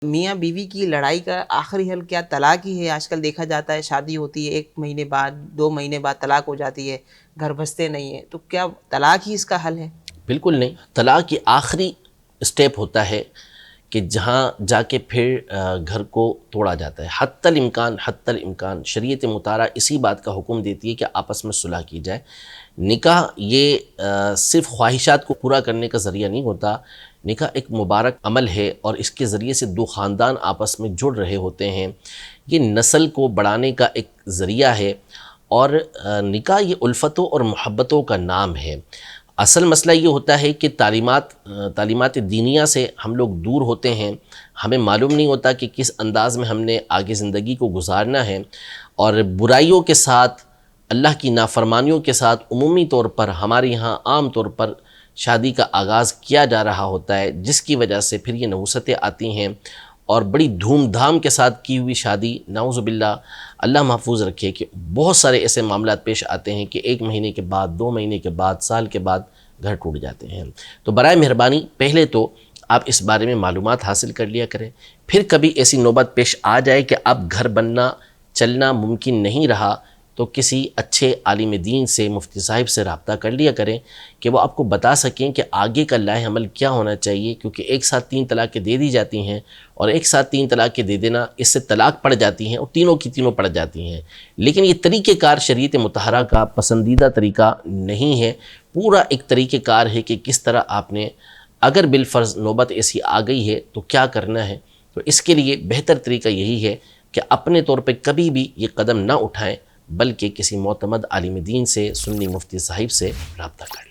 میاں بیوی کی لڑائی کا آخری حل کیا طلاق ہی ہے؟ آج کل دیکھا جاتا ہے شادی ہوتی ہے 1 مہینے بعد 2 مہینے بعد طلاق ہو جاتی ہے، گھر بستے نہیں ہیں، تو کیا طلاق ہی اس کا حل ہے؟ بالکل نہیں، طلاق کی آخری اسٹیپ ہوتا ہے کہ جہاں جا کے پھر گھر کو توڑا جاتا ہے۔ حتی الامکان شریعت مطہرہ اسی بات کا حکم دیتی ہے کہ آپس میں صلح کی جائے۔ نکاح یہ صرف خواہشات کو پورا کرنے کا ذریعہ نہیں ہوتا، نکاح ایک مبارک عمل ہے اور اس کے ذریعے سے 2 خاندان آپس میں جڑ رہے ہوتے ہیں۔ یہ نسل کو بڑھانے کا ایک ذریعہ ہے اور نکاح یہ الفتوں اور محبتوں کا نام ہے۔ اصل مسئلہ یہ ہوتا ہے کہ تعلیمات دینیہ سے ہم لوگ دور ہوتے ہیں، ہمیں معلوم نہیں ہوتا کہ کس انداز میں ہم نے آگے زندگی کو گزارنا ہے، اور برائیوں کے ساتھ، اللہ کی نافرمانیوں کے ساتھ عمومی طور پر ہمارے یہاں عام طور پر شادی کا آغاز کیا جا رہا ہوتا ہے، جس کی وجہ سے پھر یہ نحوستیں آتی ہیں اور بڑی دھوم دھام کے ساتھ کی ہوئی شادی، نعوذ باللہ اللہ محفوظ رکھے، کہ بہت سارے ایسے معاملات پیش آتے ہیں کہ 1 مہینے کے بعد، 2 مہینے کے بعد، سال کے بعد گھر ٹوٹ جاتے ہیں۔ تو برائے مہربانی پہلے تو آپ اس بارے میں معلومات حاصل کر لیا کریں، پھر کبھی ایسی نوبت پیش آ جائے کہ اب گھر بننا چلنا ممکن نہیں رہا تو کسی اچھے عالم دین سے، مفتی صاحب سے رابطہ کر لیا کریں کہ وہ آپ کو بتا سکیں کہ آگے کا لائحہ عمل کیا ہونا چاہیے، کیونکہ ایک ساتھ 3 طلاقیں دے دی جاتی ہیں، اور ایک ساتھ 3 طلاقیں دے دینا، اس سے طلاق پڑ جاتی ہیں اور تینوں کی تینوں پڑ جاتی ہیں۔ لیکن یہ طریقہ کار شریعت مطہرہ کا پسندیدہ طریقہ نہیں ہے، پورا ایک طریقہ کار ہے کہ کس طرح آپ نے، اگر بالفرض نوبت ایسی آ گئی ہے تو کیا کرنا ہے۔ تو اس کے لیے بہتر طریقہ یہی ہے کہ اپنے طور پہ کبھی بھی یہ قدم نہ اٹھائیں، بلکہ کسی معتمد عالم دین سے، سنی مفتی صاحب سے رابطہ کریں۔